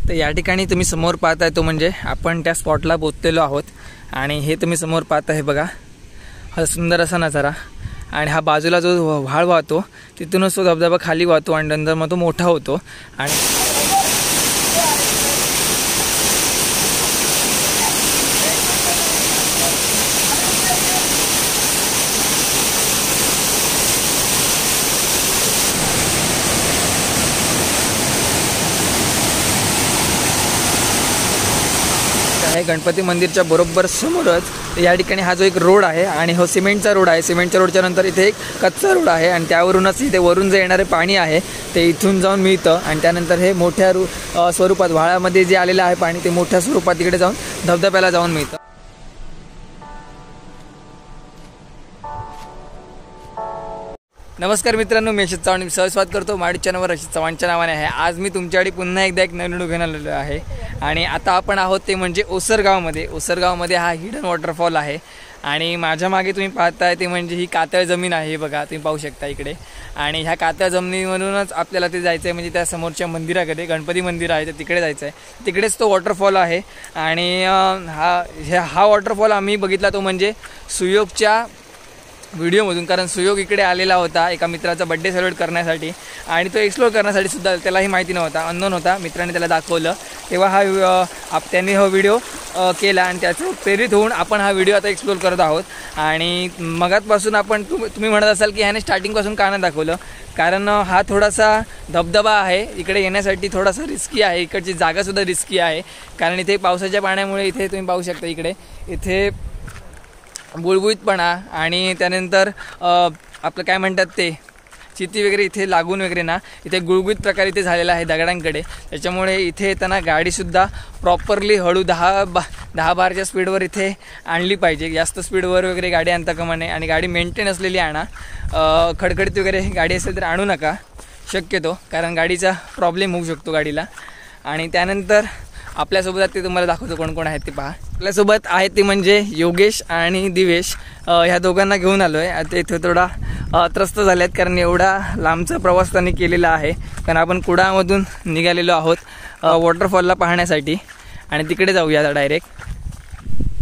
तर या ठिकाणी तुम्ही समोर पाहताय तो म्हणजे आपण त्या स्पॉटला पोहोचलेलो आहोत आणि हे तुम्ही समोर पाहताय बघा, हा सुंदर असा नजारा. आणि हा बाजूला जो व्हाळ वाहतो तिथूनच तो धबधबा खाली वाहतो आणि नंतर मग तो मोठा होतो. आणि गणपती मंदिरच्या बरोबर समोरच या ठिकाणी हा जो एक रोड आहे आणि हो सिमेंटचा रोड आहे. सिमेंटच्या रोडच्या नंतर इथे एक कच्चा रोड आहे आणि त्यावरूनच इथे वरून जे येणारे पाणी आहे ते इथून जाऊन मिळतं आणि त्यानंतर हे मोठ्या स्वरूपात व्हाळामध्ये जे आलेलं आहे पाणी ते मोठ्या स्वरूपात तिकडे जाऊन धबधब्याला जाऊन मिळतं. नमस्कार मित्रांनो, मी अशित चव्हाण सहस्वाद करतो माडी चॅनलवर. अशित चव्हाणच्या नावाने आहे. आज मी तुमच्याकडे पुन्हा एकदा एक नवीन व्हिडिओ घेऊन आलेलो आहे आणि आता आपण आहोत ते म्हणजे ओसरगावमध्ये हा हिडन वॉटरफॉल आहे. आणि माझ्या मागे तुम्ही पाहताय ते म्हणजे ही कातळ जमीन आहे बघा, तुम्ही पाहू शकता इकडे. आणि ह्या कातळ जमिनीमधूनच आपल्याला ते जायचं आहे, म्हणजे त्या समोरच्या मंदिराकडे गणपती मंदिर आहे तर तिकडे जायचं आहे. तिकडेच तो वॉटरफॉल आहे. आणि हा वॉटरफॉल आम्ही बघितला तो म्हणजे सुयोगच्या व्हिडिओमधून, कारण सुयोग इकडे आलेला होता एका मित्राचा बड्डे सेलिब्रेट करण्यासाठी आणि तो एक्सप्लोर करण्यासाठी सुद्धा. त्यालाही माहिती नव्हता, अननोन होता. मित्राने त्याला दाखवलं तेव्हा त्यांनी हा व्हिडिओ केला आणि त्याचं प्रेरित होऊन आपण हा व्हिडिओ आता एक्सप्लोर करत आहोत. आणि मगातपासून आपण तुम्ही म्हणत असाल की ह्याने स्टार्टिंगपासून का नाही दाखवलं, कारण हा थोडासा धबधबा आहे, इकडे येण्यासाठी थोडासा रिस्की आहे. इकडची जागासुद्धा रिस्की आहे, कारण इथे पावसाच्या पाण्यामुळे इथे तुम्ही पाहू शकता इथे बुळबुळीतपणा आणि त्यानंतर आपलं काय म्हणतात ते चिती वगैरे इथे लागून वगैरे ना इथे गुळगुळीत प्रकार इथे झालेला आहे दगडांकडे. त्याच्यामुळे इथे येताना गाडीसुद्धा प्रॉपरली हळू 10-12च्या स्पीडवर इथे आणली पाहिजे. जास्त स्पीडवर वगैरे गाडी आणता कामा नये आणि गाडी मेंटेन असलेली आणा. खडखडीत वगैरे गाडी असेल तर आणू नका शक्यतो, कारण गाडीचा प्रॉब्लेम होऊ शकतो गाडीला. आणि त्यानंतर आपल्यासोबत ते तुम्हाला दाखवतो कोण कोण आहेत ते पहा. आपल्यासोबत आहेत ते म्हणजे योगेश आणि दिवेश. ह्या दोघांना घेऊन आलो आहे. आता इथे थोडा त्रस्त झाले आहेत, कारण एवढा लांबचा प्रवास त्यांनी केलेला आहे. कारण आपण कुडामधून निघालेलो आहोत वॉटरफॉलला पाहण्यासाठी आणि तिकडे जाऊया आता डायरेक्ट.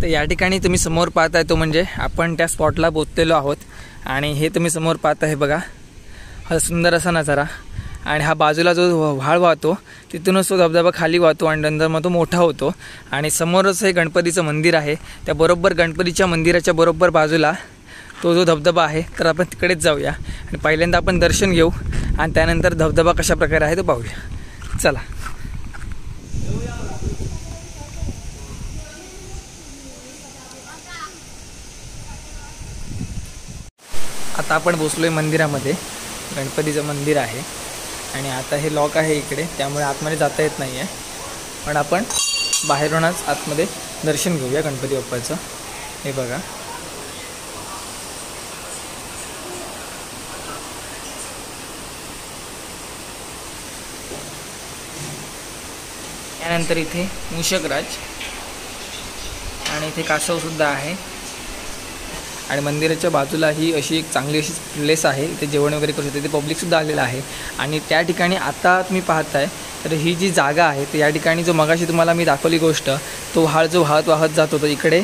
तर या ठिकाणी तुम्ही समोर पाहताय तो म्हणजे आपण त्या स्पॉटला पोहोचलेलो आहोत आणि हे तुम्ही समोर पाहताय बघा, हा सुंदर असा नजारा. आणि हा बाजूला जो व्हाळ वाहतो तिथूनच तो धबधबा खाली वाहतो आणि नंतर मग तो मोठा होतो. आणि समोरच हे गणपतीचं मंदिर आहे, त्या बरोबर गणपतीच्या मंदिराच्या बरोबर बाजूला तो जो धबधबा आहे. तर आपण तिकडेच जाऊया आणि पहिल्यांदा आपण दर्शन घेऊ आणि त्यानंतर धबधबा कशा प्रकारे आहे तो पाहूया. चला. आता आपण बसलोय मंदिरामध्ये. गणपतीचं मंदिर आहे आणि आता हे लॉक आहे इकडे, त्यामुळे आतमध्ये जाता येत नाही आहे. पण आपण बाहेरूनच आतमध्ये दर्शन घेऊया गणपती बाप्पाचं. हे बघा, त्यानंतर इथे मूषकराज आणि इथे कासवसुद्धा आहे. आणि मंदिराच्या बाजूला ही अशी एक चांगली अशी प्लेस आहे, इथे जेवण वगैरे करू शकतो. इथे पब्लिकसुद्धा आलेलं आहे. आणि त्या ठिकाणी आता तुम्ही पाहताय तर ही जी जागा आहे तर या ठिकाणी जो मगाशी तुम्हाला मी दाखवली गोष्ट, तो व्हाळ जो वाहत जात होतो इकडे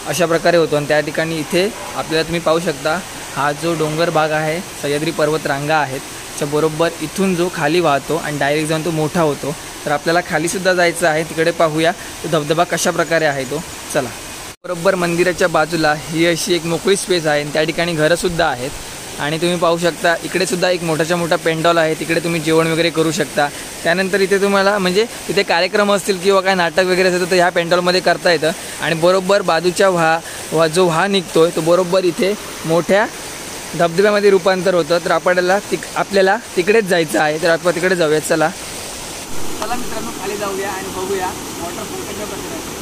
अशा प्रकारे होतो. आणि त्या ठिकाणी इथे आपल्याला तुम्ही पाहू शकता हा जो डोंगर भाग आहे, सह्याद्री पर्वत रांगा आहेत, त्या बरोबर इथून जो खाली वाहतो आणि डायरेक्ट जाऊन तो मोठा होतो. तर आपल्याला खालीसुद्धा जायचं आहे, तिकडे पाहूया तो धबधबा कशा प्रकारे आहे तो. चला. बरोबर मंदिराच्या बाजूला ही अशी एक मोकळी स्पेस आहे आणि त्या ठिकाणी घरंसुद्धा आहेत. आणि तुम्ही पाहू शकता इकडे सुद्धा एक मोठाच्या मोठा पेंडॉल आहे, तिकडे तुम्ही जेवण वगैरे करू शकता. त्यानंतर इथे तुम्हाला म्हणजे इथे कार्यक्रम असतील किंवा काय नाटक वगैरे असेल तर ह्या पेंडॉलमध्ये करता येतं. आणि बरोबर बाजूच्या जो व्हा निघतोय तो बरोबर इथे मोठ्या धबधब्यामध्ये रूपांतर होतं. तर आपल्याला तिकडेच जायचं आहे, तर आपण तिकडे जाऊया. चला मित्रांनो, खाली जाऊया आणि बघूया वॉटरफॉल कशा प्रकारे आहे.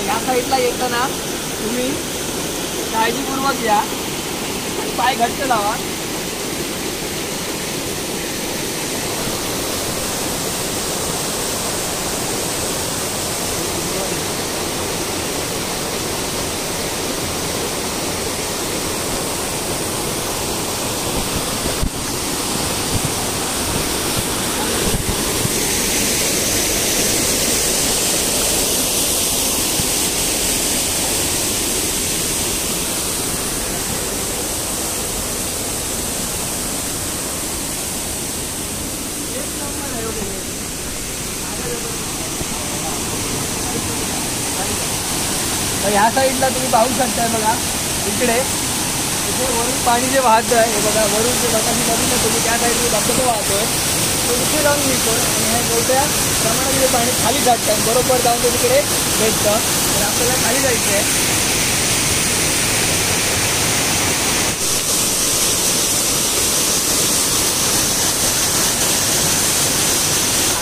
या साईडला येताना तुम्ही काळजीपूर्वक या आणि पाय घट्ट लावा. ह्या साईडला तुम्ही पाहू शकता बघा, इकडे वरून पाणी जे वाहतं आहे हे बघा, वरून जे बघायची नदी तुम्ही त्या साईडने धबधबा वाहतोय तो तिथे जाऊन मिळतो आणि हे मोठ्या प्रमाणात जे पाणी खाली जातं बरोबर जाऊन ते तिकडे भेटतं. तर आपल्याला खाली जायचं आहे.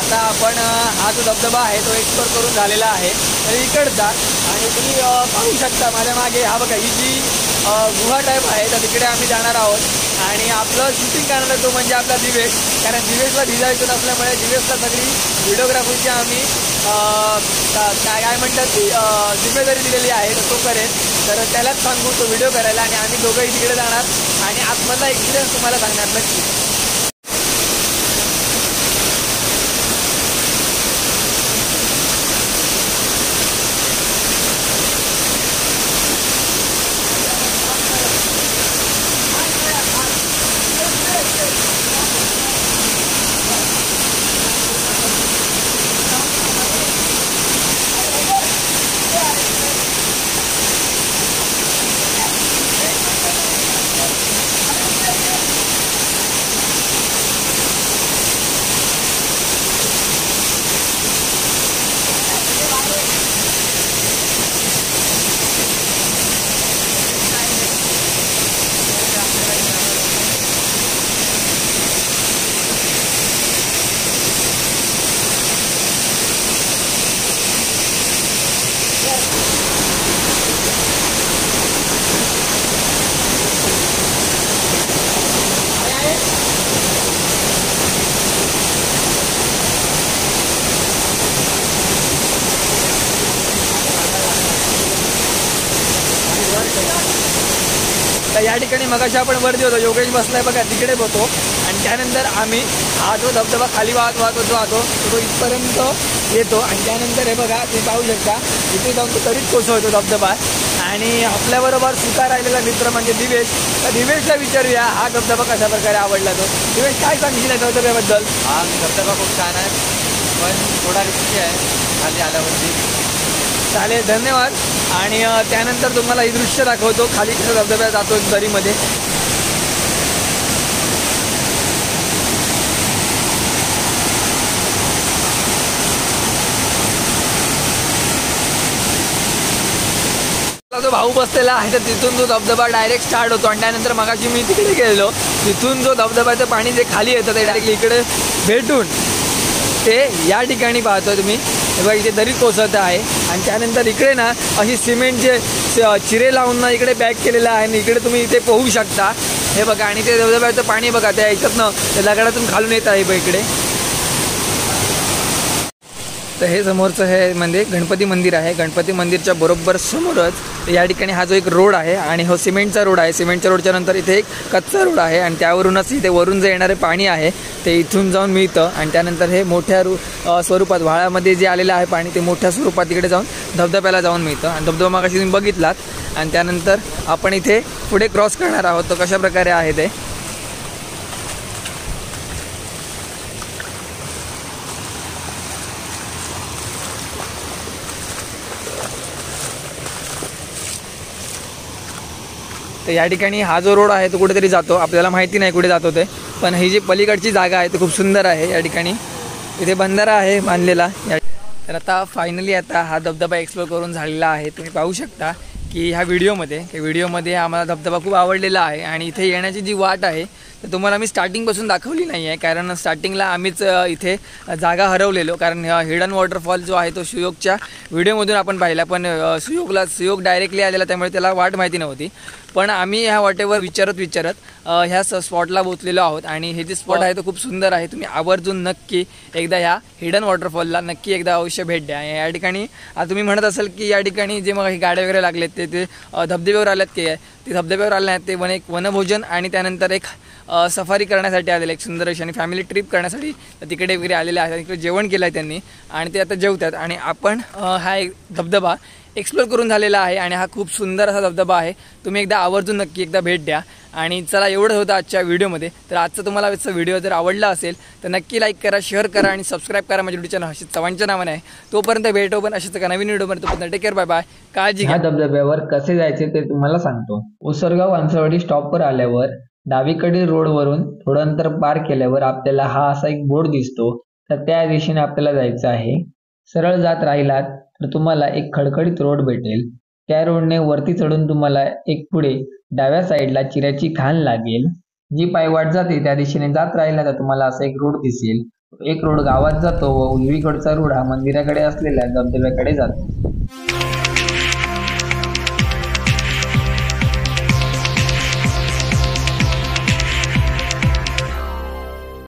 आता आपण हा जो धबधबा आहे तो एक्सप्लोर करून झालेला आहे. तर इकडचा आणि तुम्ही पाहू शकता माझ्या मागे हा बघा, ही जी गुहा टाईप आहे तर तिकडे आम्ही जाणार आहोत. आणि आपलं शूटिंग करणार तो म्हणजे आपला दिवेश, कारण दिवेशला भिजायचं नसल्यामुळे दिवेशला सगळी व्हिडिओग्राफीची आम्ही काय म्हणतात ती जिम्मेदारी दिलेली आहे, तर तो करेल. तर त्यालाच सांगू तो व्हिडिओ करायला आणि आम्ही दोघंही तिकडे जाणार आणि आतमधला एक्सपिरियन्स तुम्हाला सांगणार नक्की. तर या ठिकाणी मगाशी आपण वरती होतो, योगेश बसलाय बघा तिकडे होतो. आणि त्यानंतर आम्ही हा जो धबधबा खाली वाहत राहतो तो इथपर्यंत येतो. आणि त्यानंतर हे बघा तुम्ही पाहू शकता इथे जाऊन तो तरीच कोसळतो धबधबा. आणि आपल्याबरोबर सुका राहिलेला मित्र म्हणजे दिवेश. तर दिवेशला विचारूया हा धबधबा कशा प्रकारे आवडला तो. दिवेश काय सांगशील धबधब्याबद्दल? हा धबधबा खूप छान आहे, पण थोडा रिस्की आहे खाली आल्यावरती. चालेल, धन्यवाद. आणि त्यानंतर तुम्हाला ही दृश्य दाखवतो खाली कसं धबधब्या जातो दरीमध्ये. जो भाऊ बसलेला आहे तर तिथून जो धबधबा डायरेक्ट स्टार्ट होतो. आणि त्यानंतर मगाशी मी तिकडे गेलो, तिथून जो धबधब्याचं पाणी जे खाली येतं ते डायरेक्टली इकडे भेटून ते या ठिकाणी पाहतो तुम्ही. हे बघा इथे दरी कोसळत आहे. आणि त्यानंतर इकडे ना अशी सिमेंटचे चिरे लावून ना इकडे पॅक केलेलं आहे आणि इकडे तुम्ही इथे पोहू शकता. हे बघा, आणि ते धबधब्याचं पाणी बघा त्या ह्याच्यातनं त्या दगडातून खालून येत आहे बघ इकडे. तर हे समोरचं हे म्हणजे गणपती मंदिर आहे. गणपती मंदिरच्या बरोबर समोरच या ठिकाणी हा जो एक रोड आहे आणि हो सिमेंटचा रोड आहे. सिमेंटच्या रोडच्या नंतर इथे एक कच्चा रोड आहे आणि त्यावरूनच इथे वरून जे येणारे पाणी आहे ते इथून जाऊन मिळतं. आणि त्यानंतर हे मोठ्या स्वरूपात व्हाळामध्ये जे आलेलं आहे पाणी ते मोठ्या स्वरूपात तिकडे जाऊन धबधब्याला जाऊन मिळतं. आणि धबधबा मागाशी तुम्ही बघितलात. आणि त्यानंतर आपण इथे पुढे क्रॉस करणार आहोत. तर कशा प्रकारे आहे ते तर या ठिकाणी हा जो रोड आहे तो कुठेतरी जातो, आपल्याला माहिती नाही कुठे जातो ते. पण ही जी पलीकडची जागा आहे ती खूप सुंदर आहे. या ठिकाणी इथे बंधारा आहे बांधलेला. तर आता फायनली आता हा धबधबा एक्सप्लोर करून झालेला आहे. तुम्ही पाहू शकता की ह्या व्हिडिओमध्ये आम्हाला धबधबा खूप आवडलेला आहे. आणि इथे येण्याची जी वाट आहे तर तुम्हाला मी स्टार्टिंगपासून दाखवली नाही आहे, कारण स्टार्टिंगला आम्हीच इथे जागा हरवलेलो. कारण हिडन वॉटरफॉल जो आहे तो सुयोगच्या व्हिडिओमधून आपण पाहिला, पण सुयोग डायरेक्टली आलेला त्यामुळे त्याला वाट माहिती नव्हती. पण आम्ही ह्या वाटेवर विचारत ह्या स्पॉटला पोचलेलो आहोत. आणि हे जे स्पॉट आहे तो खूप सुंदर आहे. तुम्ही आवर्जून नक्की एकदा ह्या हिडन वॉटरफॉलला नक्की एकदा अवश्य भेट द्या. या ठिकाणी आता तुम्ही म्हणत असाल की या ठिकाणी जे मग गाड्या वगैरे लागलेत ते धबधब्यावर आल्यात की ते धबधब्यावर आले नाहीत, ते एक वनभोजन आणि त्यानंतर एक सफारी करण्यासाठी आलेले, एक सुंदर अशी आणि फॅमिली ट्रिप करण्यासाठी तिकडे वगैरे आलेले आहेत. इकडे जेवण केलं आहे त्यांनी आणि ते आता जेवतात. आणि आपण हा एक धबधबा एक्सप्लोर करून झालेला आहे आणि हा खूप सुंदर असा धबधबा आहे. तुम्ही एकदा आवर्जून नक्की एकदा भेट द्या. आणि चला, एवढं होतं आजच्या व्हिडिओमध्ये. तर आजचा तुम्हाला व्हिडिओ जर आवडला असेल तर नक्की लाईक करा, शेअर करा आणि सबस्क्राईब करा माझ्या युट्यूब चॅनल हर्षित चव्हाणच्या नावाने आहे. तोपर्यंत भेटू पण अशाच एका नवीन व्हिडिओमध्ये. तोपर्यंत टेक केअर, बाय बाय, काळजी घ्या. ह्या धबधब्यावर कसे जायचे ते तुम्हाला सांगतो. उसरगाव अंसळवाडी स्टॉपवर आल्यावर डावीकडील रोडवरून थोडं अंतर पार केल्यावर आपल्याला हा असा एक बोर्ड दिसतो. तर त्या दिशेने आपल्याला जायचं आहे. सरळ जात राहिलात तर तुम्हाला एक खडखडीत रोड भेटेल. त्या रोडने वरती चढून तुम्हाला एक पुढे डाव्या साईडला चिऱ्याची खाण लागेल. जी पायवाट जाते त्या दिशेने जात राहिला तर तुम्हाला असा एक रोड दिसेल. एक रोड गावात जातो व उजवीकडचा रोड हा मंदिराकडे असलेल्या धबधब्याकडे जातो.